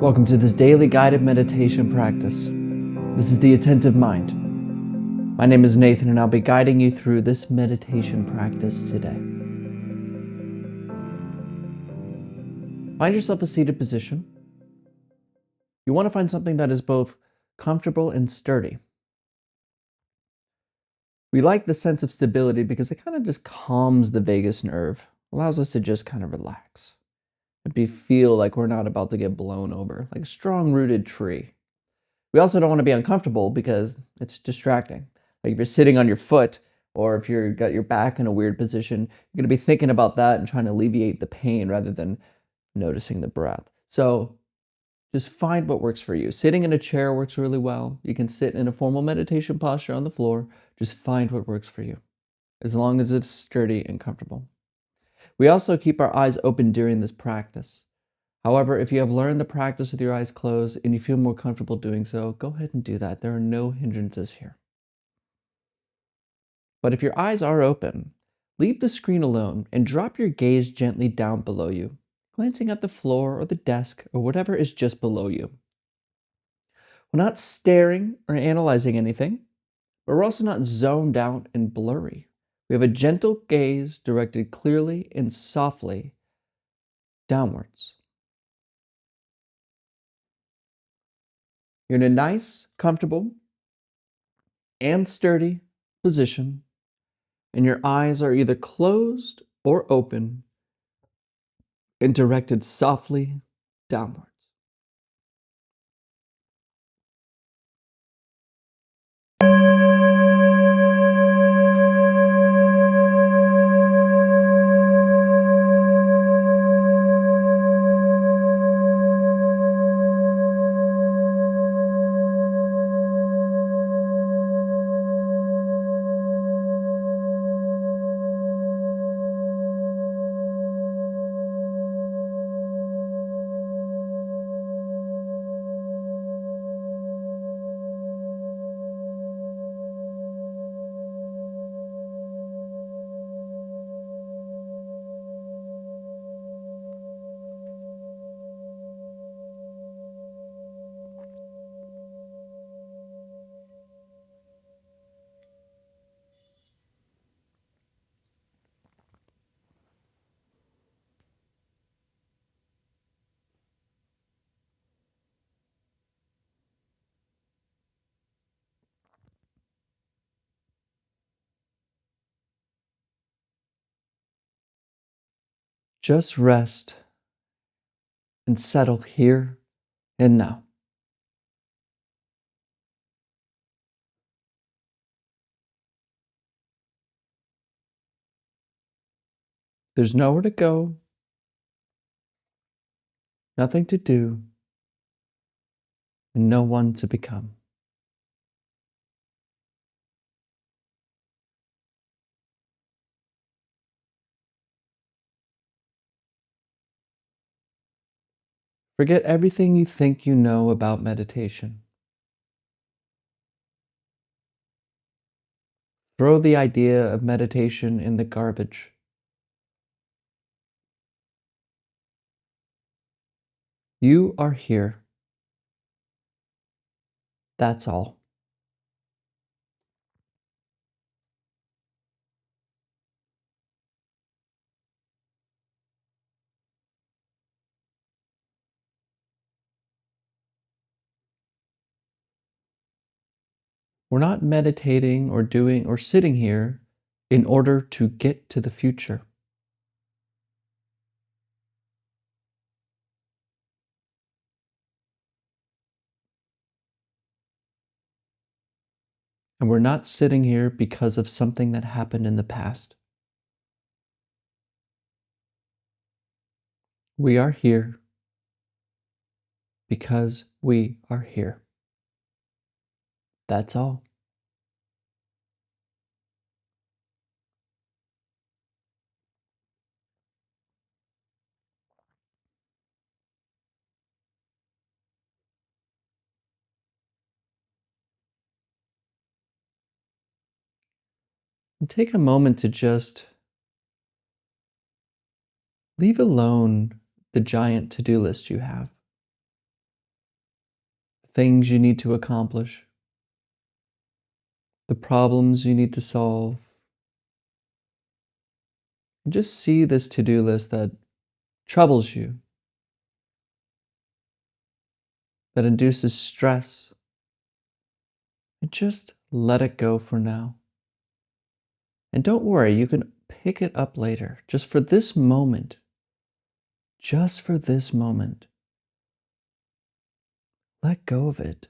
Welcome to this daily guided meditation practice. This is the Attentive Mind. My name is Nathan, and I'll be guiding you through this meditation practice today. Find yourself a seated position. You want to find something that is both comfortable and sturdy. We like the sense of stability because it kind of just calms the vagus nerve, allows us to just kind of relax and feel like we're not about to get blown over, like a strong rooted tree. We also don't want to be uncomfortable because it's distracting. Like if you're sitting on your foot or if you've got your back in a weird position, you're going to be thinking about that and trying to alleviate the pain rather than noticing the breath. So just find what works for you. Sitting in a chair works really well. You can sit in a formal meditation posture on the floor. Just find what works for you, as long as it's sturdy and comfortable. We also keep our eyes open during this practice. However, if you have learned the practice with your eyes closed and you feel more comfortable doing so, go ahead and do that. There are no hindrances here. But if your eyes are open, leave the screen alone and drop your gaze gently down below you, glancing at the floor or the desk or whatever is just below you. We're not staring or analyzing anything, but we're also not zoned out and blurry. We have a gentle gaze directed clearly and softly downwards. You're in a nice, comfortable, and sturdy position, and your eyes are either closed or open and directed softly downwards. Just rest and settle here and now. There's nowhere to go, nothing to do, and no one to become. Forget everything you think you know about meditation. Throw the idea of meditation in the garbage. You are here. That's all. We're not meditating or doing or sitting here in order to get to the future. And we're not sitting here because of something that happened in the past. We are here because we are here. That's all. And take a moment to just leave alone the giant to do list you have. things you need to accomplish, the problems you need to solve. And just see this to do list that troubles you, that induces stress, and just let it go for now. And don't worry, you can pick it up later. Just for this moment, let go of it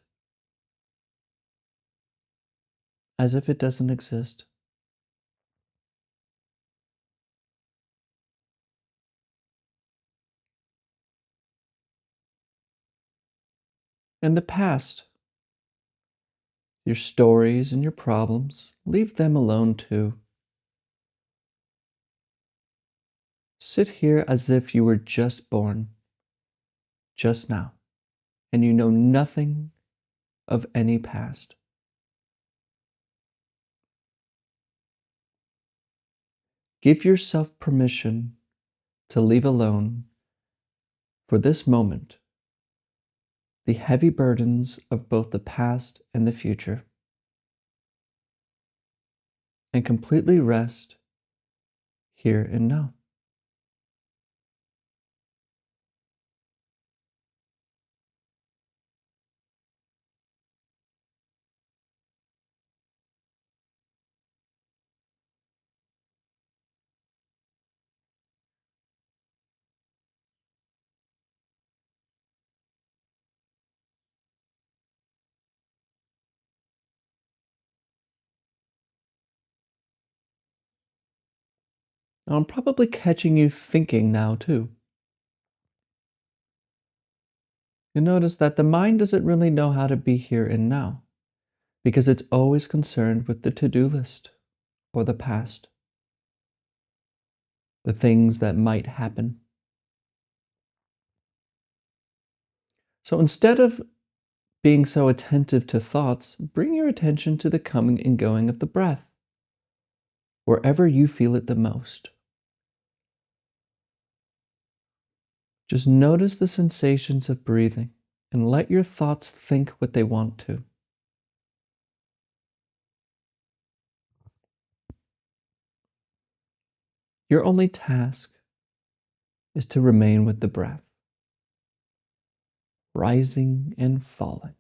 as if it doesn't exist. In the past, your stories and your problems, leave them alone too. Sit here as if you were just born, just now, and you know nothing of any past. Give yourself permission to leave alone, for this moment, the heavy burdens of both the past and the future, and completely rest here and now. Now, I'm probably catching you thinking now, too. You notice that the mind doesn't really know how to be here and now because it's always concerned with the to do list or the past, the things that might happen. So instead of being so attentive to thoughts, bring your attention to the coming and going of the breath, wherever you feel it the most. Just notice the sensations of breathing and let your thoughts think what they want to. Your only task is to remain with the breath, rising and falling.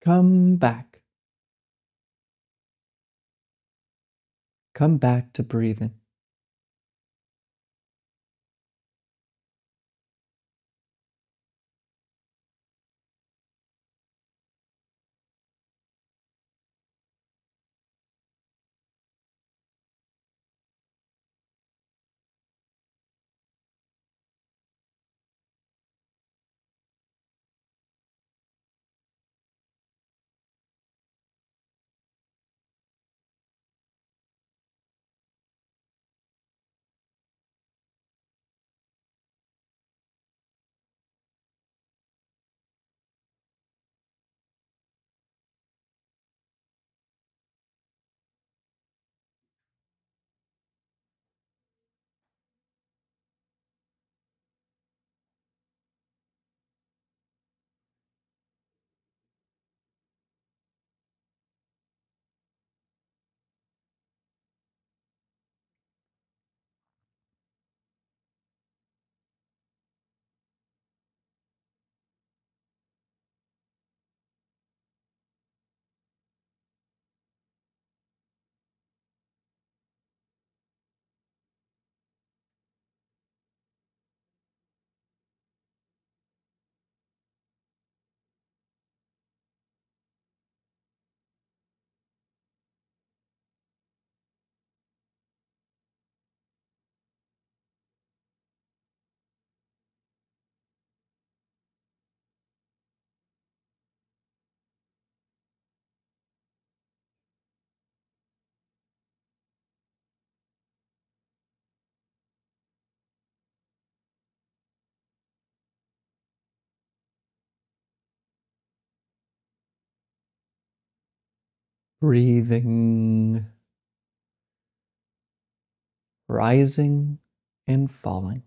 Come back. Come back to breathing. Breathing, rising and falling.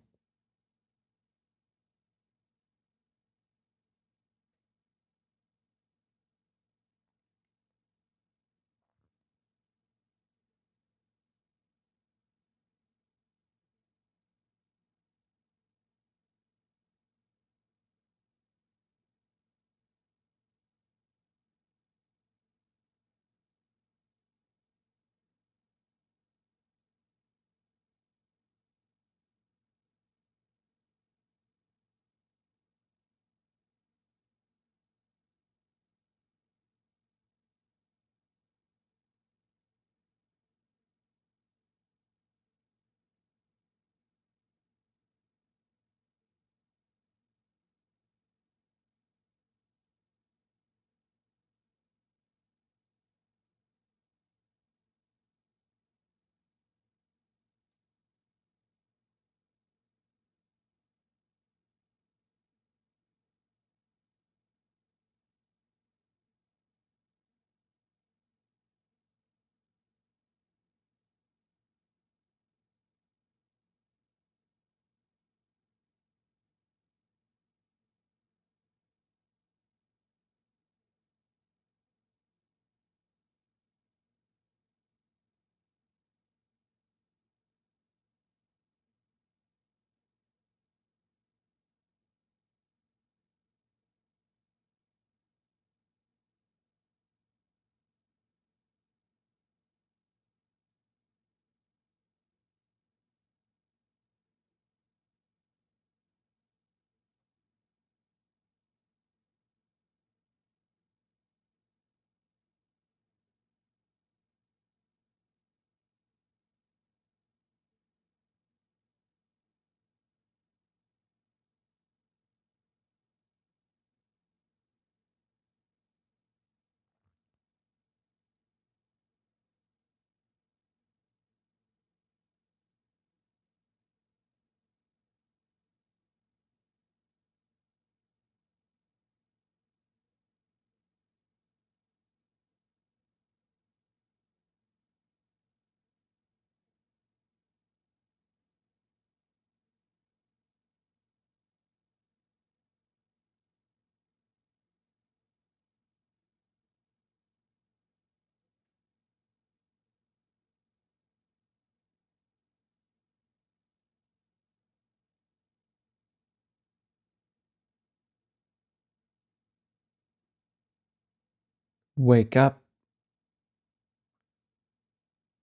Wake up.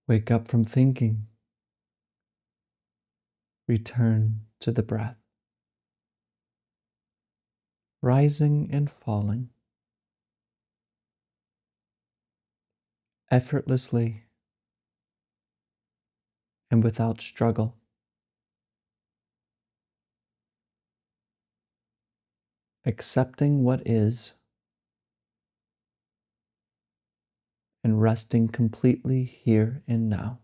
Wake up from thinking. Return to the breath. Rising and falling. Effortlessly and without struggle. Accepting what is and resting completely here and now.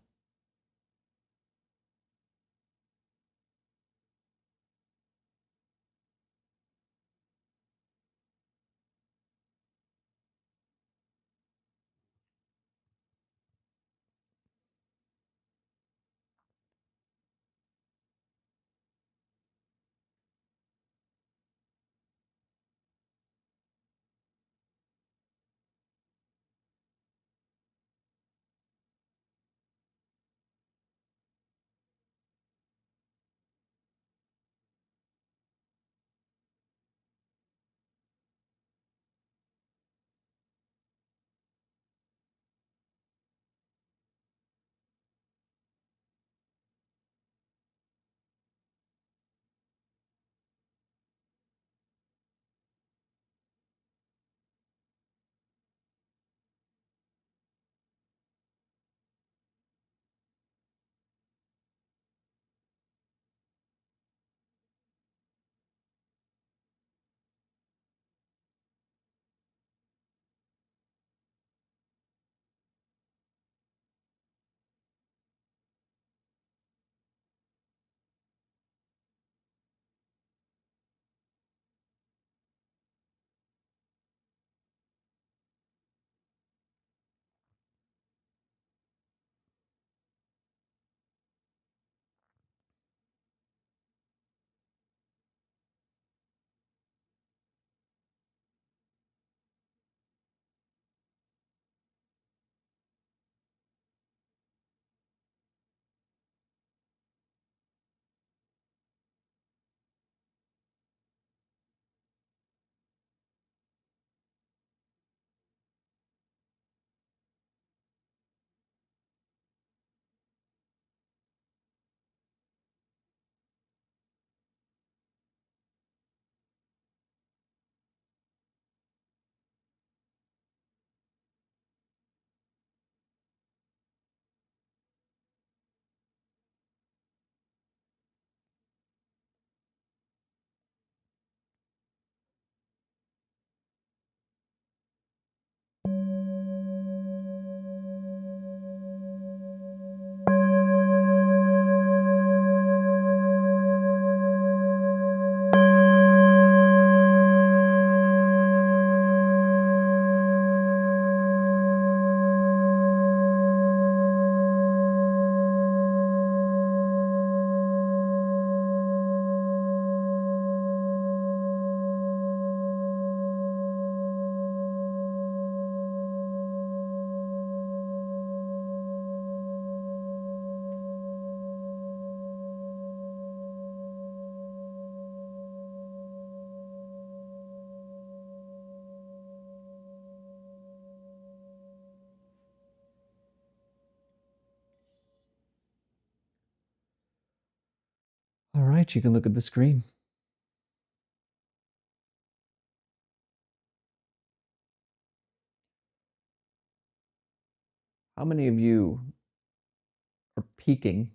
All right, you can look at the screen. How many of you are peeking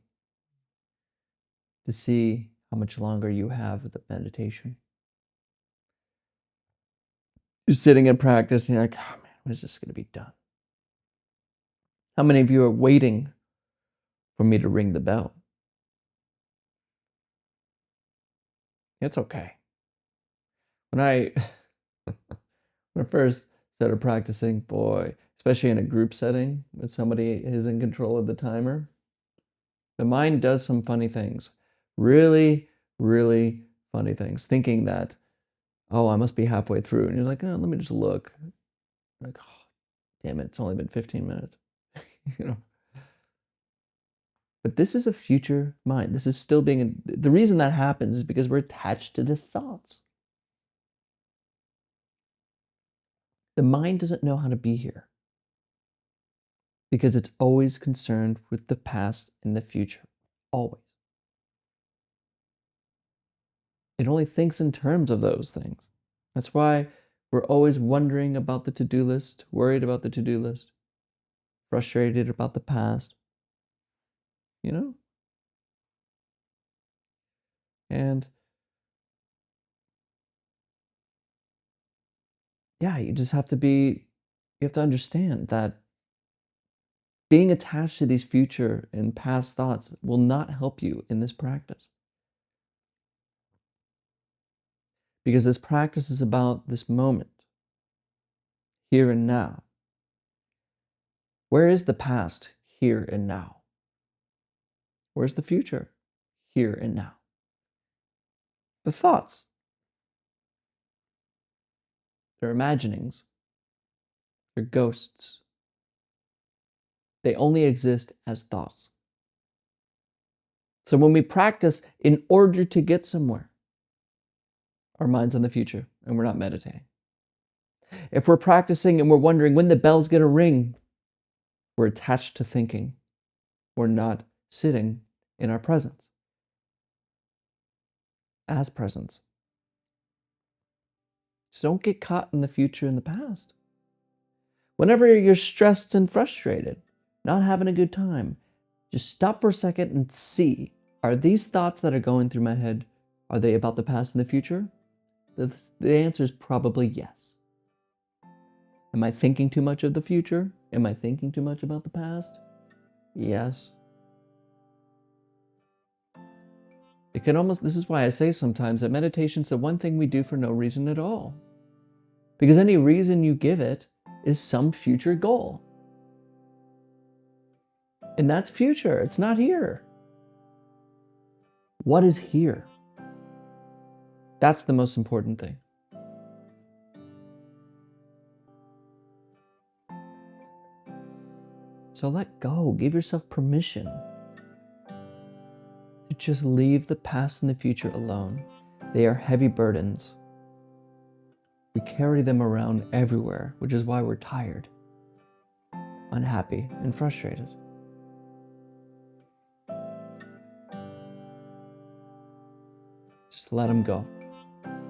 to see how much longer you have of the meditation? You're sitting in practice and you're like, oh man, when is this going to be done? How many of you are waiting for me to ring the bell? It's okay. When I when I first started practicing, boy, especially in a group setting when somebody is in control of the timer, the mind does some funny things. Really, really funny things. Thinking that, oh, I must be halfway through. And you're like, oh, let me just look. Like, oh, damn it, it's only been 15 minutes. you know. But this is a future mind. This is still being, the reason that happens is because we're attached to the thoughts. The mind doesn't know how to be here because it's always concerned with the past and the future. Always. It only thinks in terms of those things. That's why we're always wondering about the to-do list, worried about the to-do list, frustrated about the past, you know? And yeah, you have to understand that being attached to these future and past thoughts will not help you in this practice. Because this practice is about this moment, here and now. Where is the past, here and now? Where's the future, here and now? The thoughts, they're imaginings, they're ghosts. They only exist as thoughts. So when we practice in order to get somewhere, our mind's on the future and we're not meditating. If we're practicing and we're wondering when the bell's going to ring, we're attached to thinking. We're not sitting in our presence as presence. So don't get caught in the future and the past. Whenever you're stressed and frustrated, not having a good time, just stop for a second and see, are these thoughts that are going through my head, are they about the past and the future? The answer is probably yes. Am I thinking too much of the future? Am I thinking too much about the past? Yes. This is why I say sometimes that meditation's the one thing we do for no reason at all. Because any reason you give it is some future goal. And that's future, it's not here. What is here? That's the most important thing. So let go, give yourself permission to just leave the past and the future alone. They are heavy burdens. We carry them around everywhere, which is why we're tired, unhappy, and frustrated. Just let them go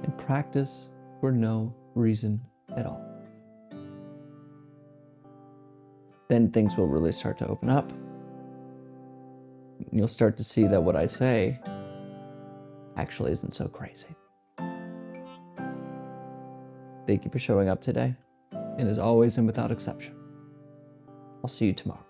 and practice for no reason at all. Then things will really start to open up. You'll start to see that what I say actually isn't so crazy. Thank you for showing up today, and as always and without exception, I'll see you tomorrow.